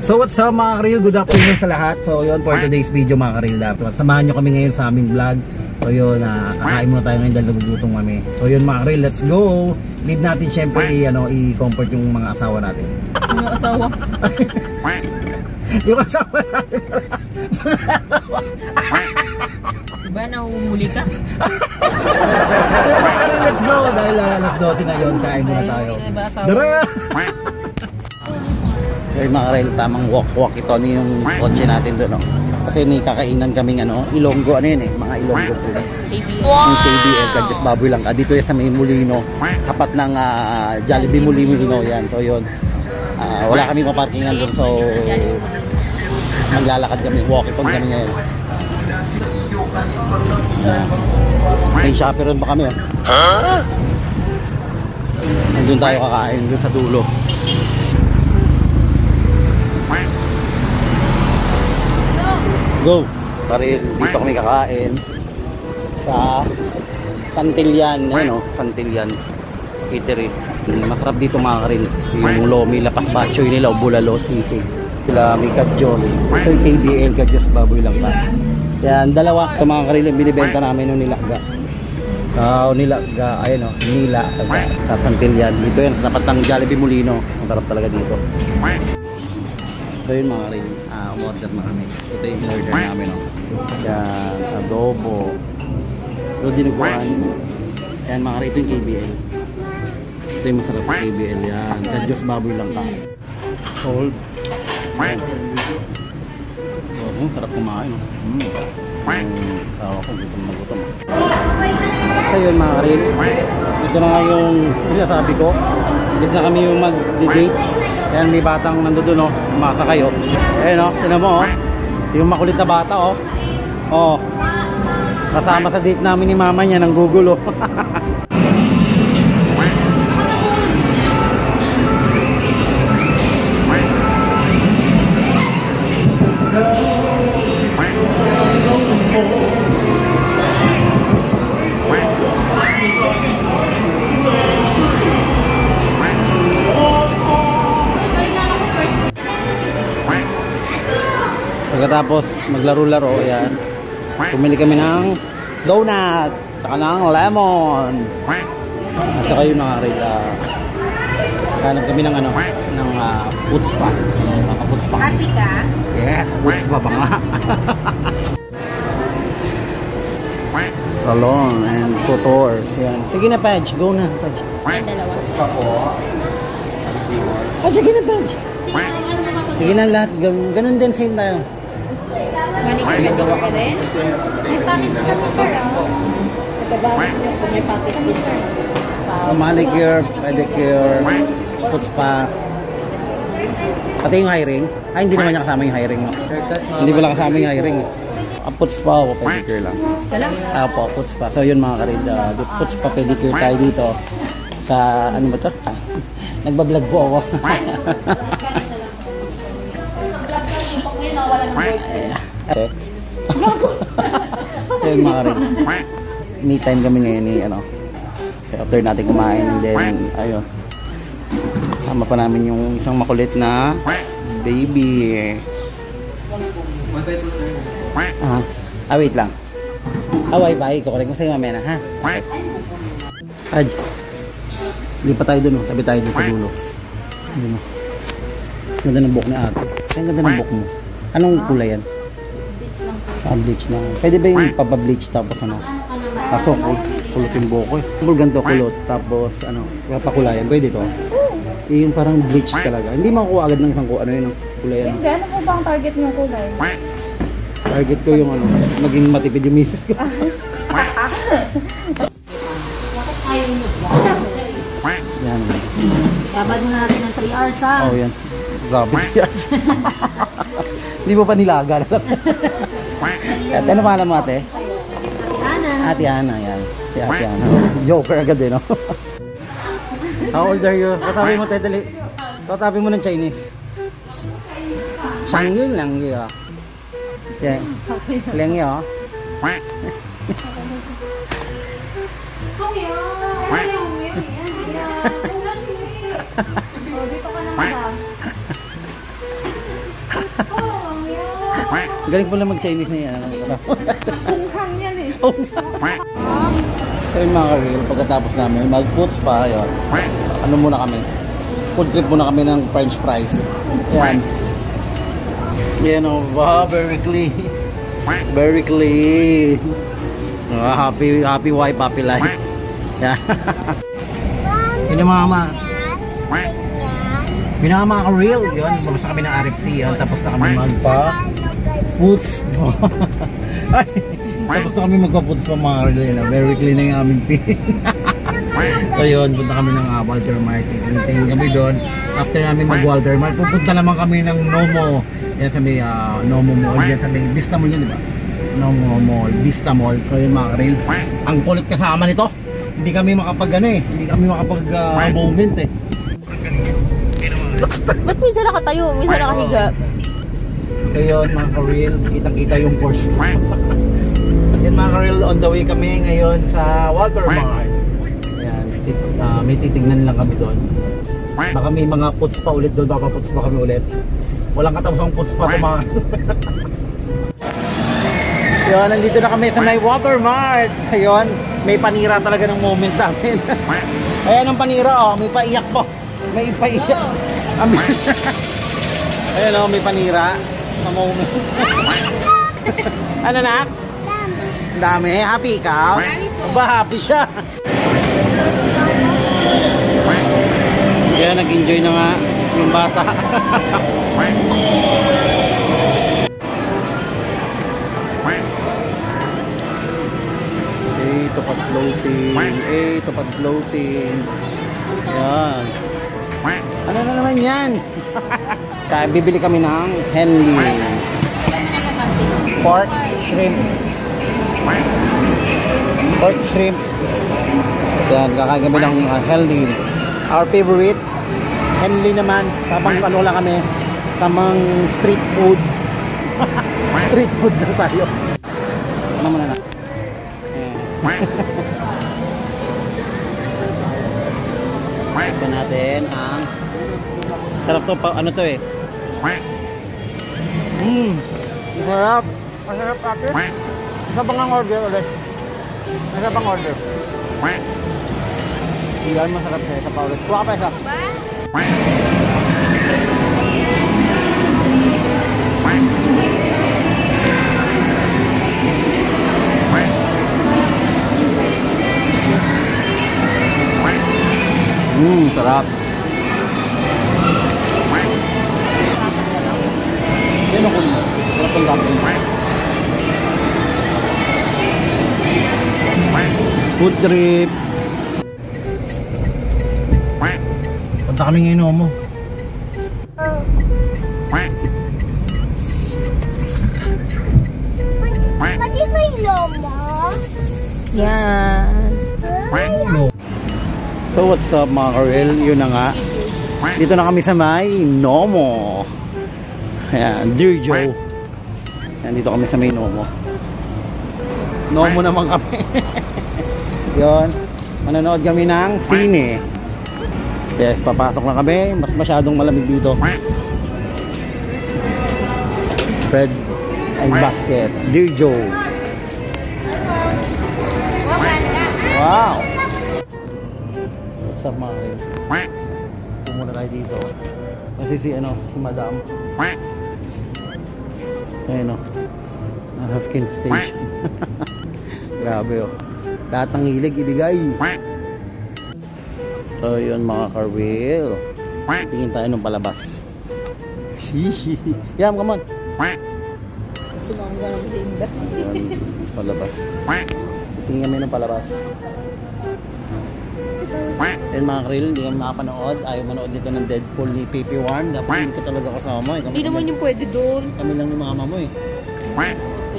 So what's up mga karil, good afternoon sa lahat. So yun for today's video mga karil, samahan nyo kami ngayon sa aming vlog. So yun, kakain muna tayo ngayon dahil nagugutom kami. So yun mga karil, let's go. Need natin syempre i-comfort yung mga asawa natin. Yung asawa? Yung asawa natin. Diba nahuhuli ka? So mga karil, let's go. Dahil alas 12 na yun, kain muna tayo. Dara! So mga karil, tamang walk ito yung kotse natin doon. No? Kasi may kakainan kaming Ilonggo, yun mga Ilonggo po. Yung KBL, Just Baboy lang ka. Dito yan sa may Molino, tapat ng Jollibee Molino yan. So yun, wala kami maparkingan doon. So maglalakad kami, walk-ito kami ngayon. May chaperon pa kami. Nandun tayo kakain, doon sa dulo. Go! Karil, dito kami kakain sa Santillan, Santillan Eatery. Masarap dito mga karil. Yung lomi, lapas bachoy nila, bulalo, sisig. Sila may kadyon. Ito yung KBL, Just Baboy lang pa. Yan, dalawa. Ito mga karil, yung binibenta namin yung nilaga. Nilaga, nilaga sa Santillan. Dito yan, sa tapat ng Jollibee Molino. Masarap talaga dito. So yun mga karil, umorder na kami. Ito yung order namin. Yan, adobo. Ito dinuguan. Yan mga karil, ito yung KBL. Ito yung masarap yung KBL. Yan, Just Baboy lang ka. Cold. Yan. Sarap kumain. Sawa ko, gutom na gutom. So yun mga karil, ito na nga yung sinasabi ko. Bis na kami yung mag-date. Ayan, may batang nandoon, umaka kayo. Ayan, tinan mo, yung makulit na bata, kasama sa date namin ni mama niya ng gugulo. Pagkatapos maglaro-laro, ayan, pumili kami ng donut saka ng lemon at saka yun mga karil, hanap kami ng food spa. Food spa. Happy ka? Yes, food spa ba nga? Salon and couture. Yan. Sige na Paj, go na Paj. Yan, dalawa. Sige na Paj. Sige na lahat, ganun din, same tayo. Manicure ka din? May package ka to sir. Nagkabawin nyo kung may package din sir. Manicure, pedicure, foot spa. Pati yung hiring. Ay, hindi naman niya kasama yung hiring. No? Hindi pala kasama yung hiring. Foot spa o pedicure lang. Po, foot spa. So yun mga karid, foot spa, pedicure tayo dito. Sa, ano ba ito? Nagbablog po ako. Okay. Ayun mga karid. Me time kami ngayon ni after natin kumain, and then ayun, sama pa namin yung isang makulit na baby. Wait lang. Bye ko rin kasi mamaya na ha. Aj, lipat tayo dun, tabi tayo dun sa dulo. Ganda ng buhok ni ate. Ang ganda ng buhok mo. Anong kulay yan? Bleach lang. Pwede ba yung papa-bleach tapos kaso kulot yung buhok ko ganito kulot tapos papakulayan. Pwede to? Yung parang bleach talaga. Hindi makukuha agad ng isang yung kulay yan. Hindi, ano po ba ang target niyong kulay? Target ko yung maging matipid yung misis ko. Yan. Babad mo natin ng 3 hours ha? Oh yan. Grabe 3 hours. Hindi mo pa nilaga. At ano pangalan mo ate? Ate Ana. Yan. Si Ate Ana. Joker agad no? How old are you? Patabi mo tetali. Patabi mo ng Chinese. Shangyun lang yun. Yeah. Lang yun. Dito ka naman. Galing pala mag-Chinese na yan. Kunghang yan eh. Oh. So yun mga karil, pagkatapos namin mag-food spa, yun. Ano muna kami? Food trip muna kami ng French fries. Ayan. Yan o, wow, very clean. Very clean. Happy wife, happy life. Yan. Yun yung mga ka-real. Yun, bumasa kami ng RFC. Yun. Tapos na kami magpa-food spa. Tapos na kami magpa-food spa mga ka-real. Very clean na yung aming pin. So yun, punta kami ng Walter Mart. Tingin kami doon. After namin mag-Walter Mart, pupunta naman kami ng Nomo. Yan sa may Nomo Mall. Yan sa may Vista Mall yun, di ba? Nomo Mall, Vista Mall. So yun mga karil. Ang kulit kasama nito. Hindi kami hindi kami makapag-moment eh. Ba't may isa nakatayo? May isa nakahiga? So yun mga karil, kitang-kita yung Porsche. Yan mga karil, on the way kami ngayon sa Walter Mart. Yan, may titignan lang kami doon. Baka may mga foods pa ulit doon, baka foods pa kami ulit. Walang katapos ang foods pa ito mga. Yun, nandito na kami sa may Walter Mart. Ayun, may panira talaga ng moment namin. Ayan ang panira, oh, may paiyak po. May paiyak. Ayan oh, may panira sa moment. Ano na? Dami. Happy ikaw? Ba, happy siya. Kaya nag-enjoy na nga yung bata. Tapat floating. Tapat floating. Yan. Ano na naman yan? Kaya bibili kami ng Henley. Pork shrimp. Pork shrimp. Yan, kakain kami ng Henley. Our favorite. Henley naman. Tamang ano lang kami. Tamang street food. Street food lang tayo. Ano muna na? Ito natin ang sarap to, ano to eh. Sarap. Masarap ate. Isa bang ang order ulit? Isa bang order? Yan, masarap siya. Isa pa ulit. Kuha ka pa isa. Sarap. Sino ko nyo? Sarap ang gapin. Food trip. Punta kami ngayon mo. Pati ko yung lomo? Yan. So what's up mga karel? Yun na nga. Dito na kami sa may Nomo. Ayan, Dear Joe. Ayan, dito kami sa may Nomo. Nomo naman kami. Yun. Manonood kami ng sine. Yes, papasok na kami. Mas masyadong malamig dito. Bread and basket. Dear Joe. Wow. What's up mga karel? Pumunta tayo dito. Kasi si Madam. Ayan o. Nasa skin station. Grabe o. Lahat ng hilig ibigay. So yun mga karel. Tingin tayo ng palabas. Yam, come on. Sumangga ng tinda. Yun, palabas. Tingin kami ng palabas. Yan mga karel, hindi kami makapanood. Ayaw manood dito ng Deadpool ni PP1. Dapat hindi ko talaga kasama eh. Hindi naman yung pwede doon. Kami lang yung mama mo eh.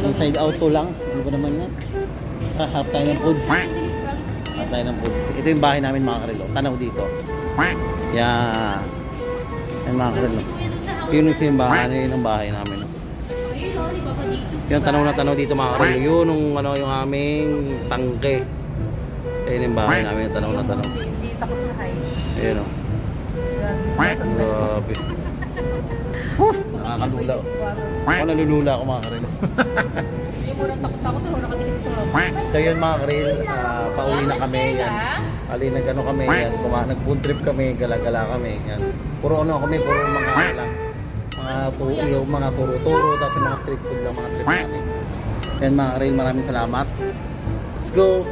Inside out to lang. Hindi ko naman yan. Harap tayo ng foods. Harap tayo ng foods. Ito yung bahay namin mga karel. Tanaw dito. Yeah. Yan mga karel. Yun yung bahay namin. Yung tanaw na tanaw dito mga karel. Yun yung aming tangke. Ayun yung bahay namin, tanaw na tanaw. Hindi takot sa heights. Ayun o. Grabe. Nakakalula. Ako nalulula ako mga karil. Yung murang takot-takot, pero nakadikit ito. So yun mga karil, pauwi na kami. Yan. Ali nag-ano kami, yan. Nag-food trip kami, gala-gala kami. Yan. Puro ano kami, puro mga lang. Mga turo-turo, tapos yung mga street food lang, mga trip namin. Yan mga karil, maraming salamat. Let's go!